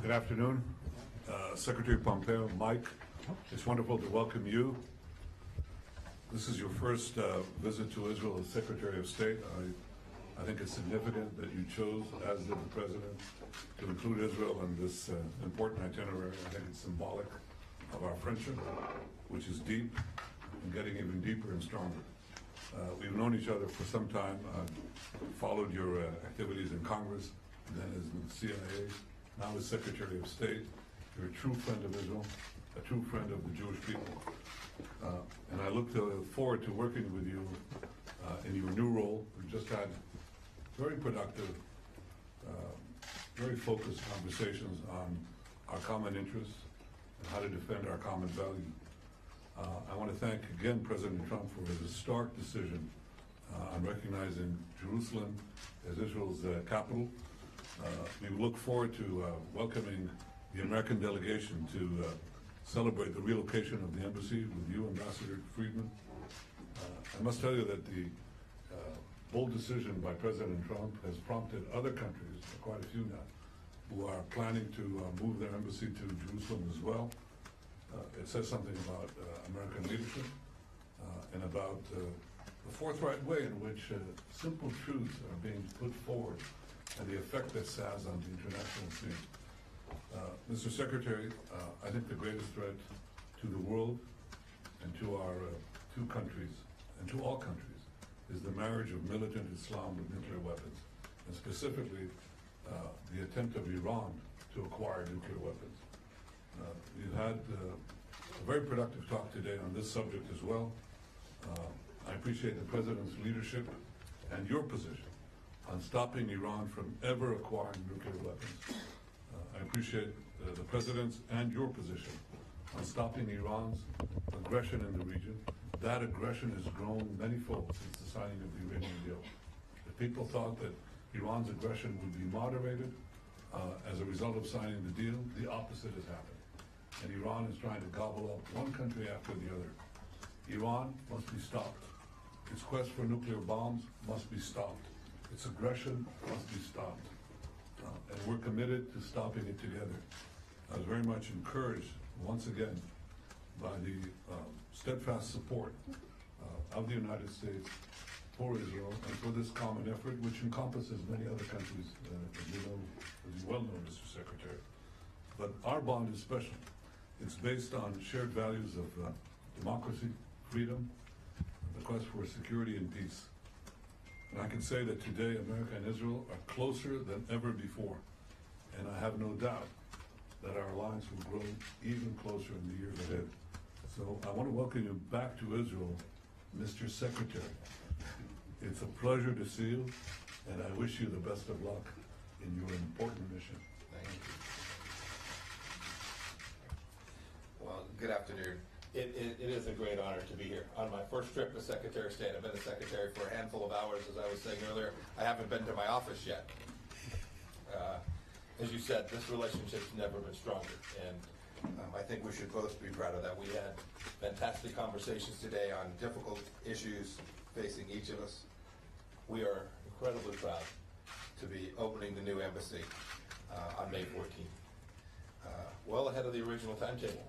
Good afternoon, Secretary Pompeo, Mike. It's wonderful to welcome you. This is your first visit to Israel as Secretary of State. I think it's significant that you chose, as did the President, to include Israel in this important itinerary. I think it's symbolic of our friendship, which is deep and getting even deeper and stronger. We've known each other for some time. I've followed your activities in Congress, then as the CIA, now as Secretary of State. You're a true friend of Israel, a true friend of the Jewish people. And I look forward to working with you in your new role. We've just had very productive, very focused conversations on our common interests and how to defend our common values. I want to thank again President Trump for his historic decision on recognizing Jerusalem as Israel's capital. We look forward to welcoming the American delegation to celebrate the relocation of the embassy with you, Ambassador Friedman. I must tell you that the bold decision by President Trump has prompted other countries, quite a few now, who are planning to move their embassy to Jerusalem as well. It says something about American leadership and about the forthright way in which simple truths are being put forward and the effect this has on the international scene. Mr. Secretary, I think the greatest threat to the world and to our two countries, and to all countries, is the marriage of militant Islam with nuclear weapons, and specifically the attempt of Iran to acquire nuclear weapons. We've had a very productive talk today on this subject as well. I appreciate the President's leadership and your position on stopping Iran from ever acquiring nuclear weapons. I appreciate the President's and your position on stopping Iran's aggression in the region. That aggression has grown manyfold since the signing of the Iranian deal. If people thought that Iran's aggression would be moderated as a result of signing the deal, the opposite has happened. And Iran is trying to gobble up one country after the other. Iran must be stopped. Its quest for nuclear bombs must be stopped. Its aggression must be stopped. And we're committed to stopping it together. I was very much encouraged, once again, by the steadfast support of the United States for Israel and for this common effort, which encompasses many other countries, as you well know, Mr. Secretary. But our bond is special. It's based on shared values of democracy, freedom, the quest for security and peace. And I can say that today America and Israel are closer than ever before. And I have no doubt that our alliance will grow even closer in the years ahead. So I want to welcome you back to Israel, Mr. Secretary. It's a pleasure to see you, and I wish you the best of luck in your important mission. Thank you. Well, good afternoon. It is a great honor to be here. On my first trip as Secretary of State, I've been a secretary for a handful of hours, as I was saying earlier. I haven't been to my office yet. As you said, this relationship's never been stronger, and I think we should both be proud of that. We had fantastic conversations today on difficult issues facing each of us. We are incredibly proud to be opening the new embassy on May 14th, well ahead of the original timetable.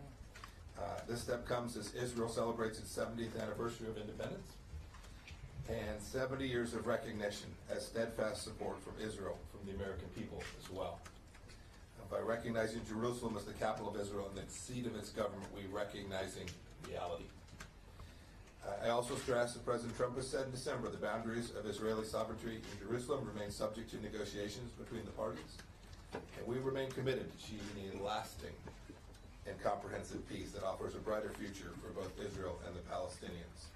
This step comes as Israel celebrates its 70th anniversary of independence and 70 years of recognition as steadfast support from Israel, from the American people as well. By recognizing Jerusalem as the capital of Israel and the seat of its government, we're recognizing reality. I also stress that President Trump has said in December the boundaries of Israeli sovereignty in Jerusalem remain subject to negotiations between the parties, and we remain committed to achieving a lasting and comprehensive peace that offers a brighter future for both Israel and the Palestinians.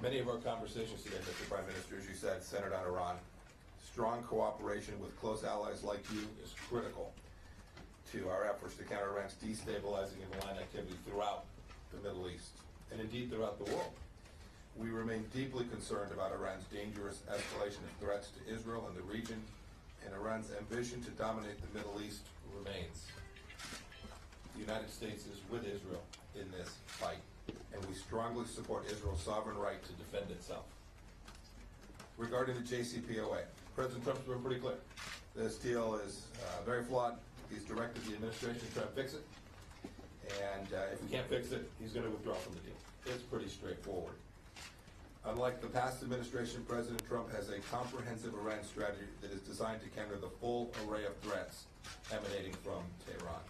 Many of our conversations today, Mr. Prime Minister, as you said, centered on Iran. Strong cooperation with close allies like you is critical to our efforts to counter Iran's destabilizing and malign activity throughout the Middle East, and indeed throughout the world. We remain deeply concerned about Iran's dangerous escalation of threats to Israel and the region, and Iran's ambition to dominate the Middle East remains. The United States is with Israel in this fight, and we strongly support Israel's sovereign right to defend itself. Regarding the JCPOA, President Trump's been pretty clear. This deal is very flawed. He's directed the administration to try and fix it. And if we can't fix it, he's going to withdraw from the deal. It's pretty straightforward. Unlike the past administration, President Trump has a comprehensive Iran strategy that is designed to counter the full array of threats emanating from Tehran.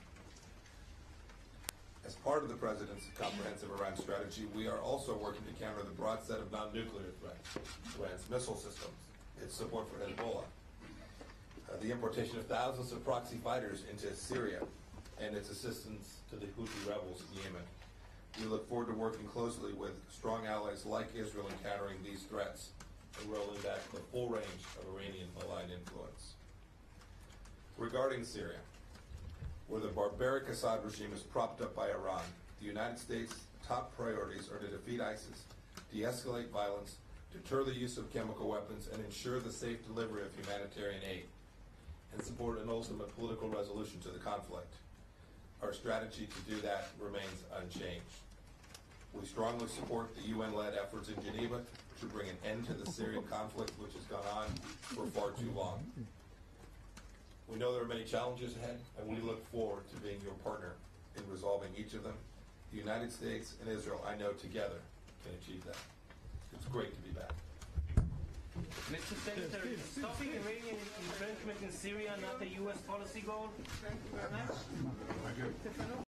As part of the President's comprehensive Iran strategy, we are also working to counter the broad set of non-nuclear threats, Iran's missile systems, its support for Hezbollah, the importation of thousands of proxy fighters into Syria, and its assistance to the Houthi rebels in Yemen. We look forward to working closely with strong allies like Israel in countering these threats and rolling back the full range of Iranian malign influence. Regarding Syria, where the barbaric Assad regime is propped up by Iran, the United States' top priorities are to defeat ISIS, de-escalate violence, deter the use of chemical weapons, and ensure the safe delivery of humanitarian aid, and support an ultimate political resolution to the conflict. Our strategy to do that remains unchanged. We strongly support the UN-led efforts in Geneva to bring an end to the Syrian conflict, which has gone on for far too long. We know there are many challenges ahead, and we look forward to being your partner in resolving each of them. The United States and Israel, I know, together can achieve that. It's great to be back. Mr. Senator, is stopping Iranian entrenchment in Syria not a U.S. policy goal? Thank you.